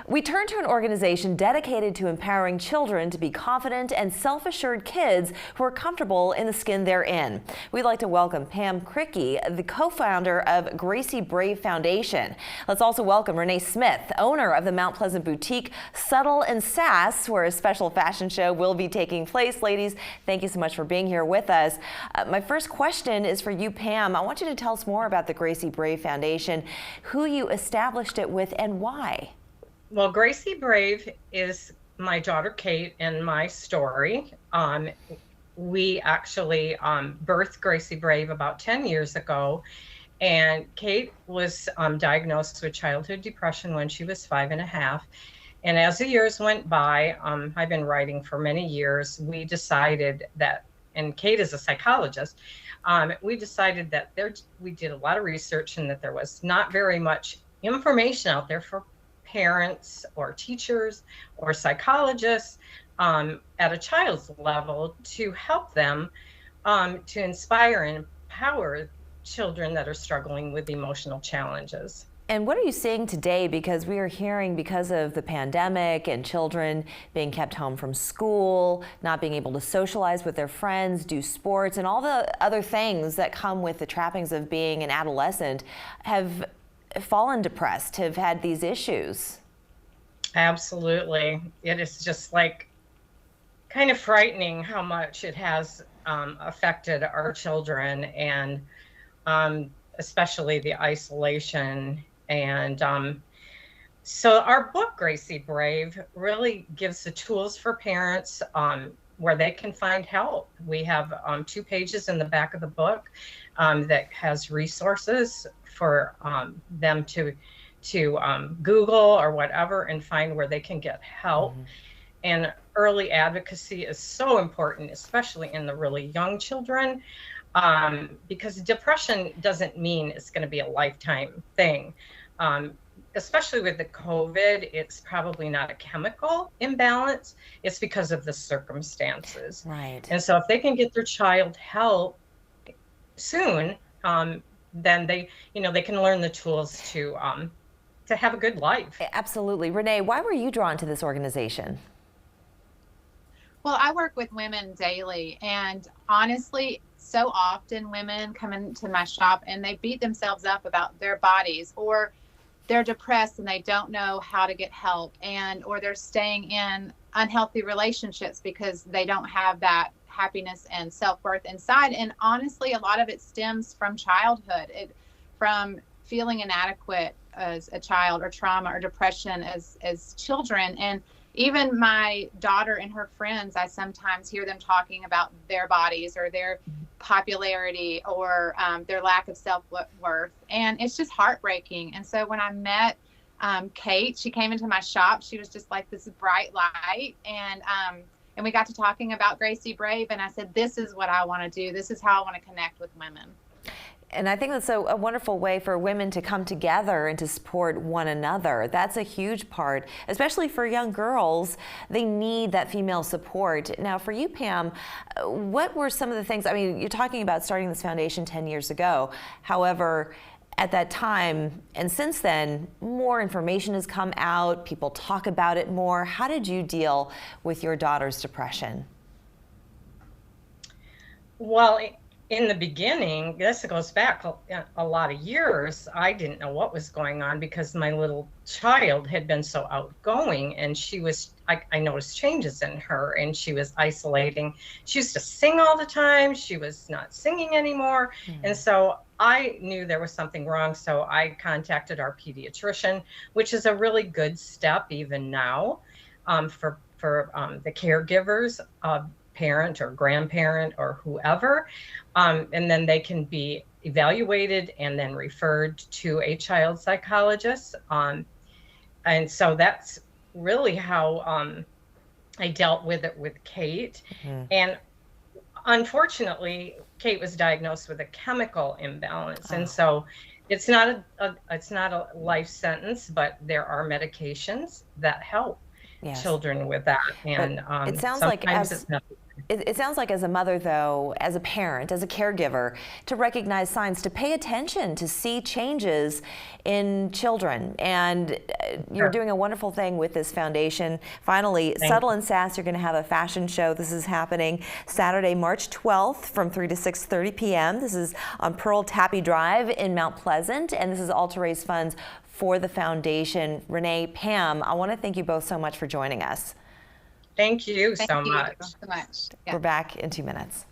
We turn to an organization dedicated to empowering children to be confident and self-assured kids who are comfortable in the skin they're in. We'd like to welcome Pam Crickey, the co-founder of Gracie Brave Foundation. Let's also welcome Renee Smith, owner of the Mount Pleasant boutique Subtle and Sass, where a special fashion show will be taking place. Ladies, thank you so much for being here with us. My first question is for you, Pam. I want you to tell us more about the Gracie Brave Foundation, who you established it with and why. Well, Gracie Brave is my daughter Kate and my story. We actually birthed Gracie Brave about 10 years ago, and Kate was diagnosed with childhood depression when she was 5.5. And as the years went by, I've been writing for many years, we decided that, and Kate is a psychologist, we decided that we did a lot of research and that there was not very much information out there for parents or teachers or psychologists at a child's level to help them to inspire and empower children that are struggling with emotional challenges. And what are you seeing today? Because we are hearing, because of the pandemic and children being kept home from school, not being able to socialize with their friends, do sports, and all the other things that come with the trappings of being an adolescent, have fallen depressed, have had these issues. Absolutely. It is just like kind of frightening how much it has affected our children, and especially the isolation. And so our book, Gracie Brave, really gives the tools for parents where they can find help. We have 2 pages in the back of the book that has resources for them to Google or whatever and find where they can get help. Mm-hmm. And early advocacy is so important, especially in the really young children, because depression doesn't mean it's going to be a lifetime thing. Especially with the COVID, it's probably not a chemical imbalance. It's because of the circumstances. Right. And so if they can get their child help soon, then they can learn the tools to have a good life. Absolutely. Renee, why were you drawn to this organization? Well, I work with women daily, and honestly, so often women come into my shop and they beat themselves up about their bodies, or they're depressed and they don't know how to get help, or they're staying in unhealthy relationships because they don't have that happiness and self-worth inside. And honestly, a lot of it stems from childhood, from feeling inadequate as a child, or trauma or depression as children. And even my daughter and her friends, I sometimes hear them talking about their bodies or their popularity or their lack of self-worth. And it's just heartbreaking. And so when I met Kate, she came into my shop. She was just like this bright light. And we got to talking about Gracie Brave. And I said, this is what I want to do. This is how I want to connect with women. And I think that's a wonderful way for women to come together and to support one another. That's a huge part, especially for young girls. They need that female support. Now, for you, Pam, what were some of the things? I mean, you're talking about starting this foundation 10 years ago. However, at that time and since then, more information has come out. People talk about it more. How did you deal with your daughter's depression? Well, in the beginning, this goes back a lot of years, I didn't know what was going on because my little child had been so outgoing, and I noticed changes in her, and she was isolating. She used to sing all the time. She was not singing anymore. Mm-hmm. And so I knew there was something wrong. So I contacted our pediatrician, which is a really good step even now for the caregivers, parent or grandparent or whoever, and then they can be evaluated and then referred to a child psychologist. And so that's really how I dealt with it with Kate. Mm-hmm. And unfortunately, Kate was diagnosed with a chemical imbalance. Oh. And so it's not a life sentence, but there are medications that help. Yes. Children with that, and it sounds like it's necessary. It sounds like as a mother, though, as a parent, as a caregiver, to recognize signs, to pay attention, to see changes in children. And you're doing a wonderful thing with this foundation. Finally, Subtle and Sass, you're going to have a fashion show. This is happening Saturday, March 12th from 3 to 6:30 p.m. This is on Pearl Tappy Drive in Mount Pleasant, and this is all to raise funds for the foundation. Renee, Pam, I want to thank you both so much for joining us. Thank you so Thank you much. so much. Yeah. We're back in 2 minutes.